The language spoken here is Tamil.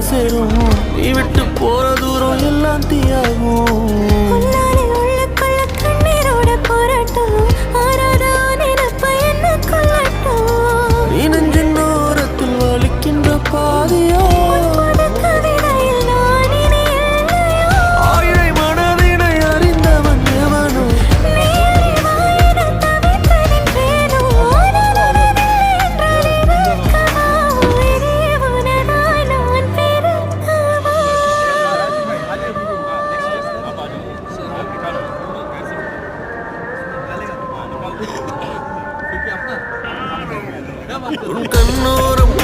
சேரும். நீ விட்டு போற தூரம் எல்லாம் தீயாகும். நீ நெஞ்சின் ஓரத்தில் வலிக்கின்ற பாதையோ ஆயிரை மனதினை அறிந்தவன் எவனோ. உன் கண்ணோரம்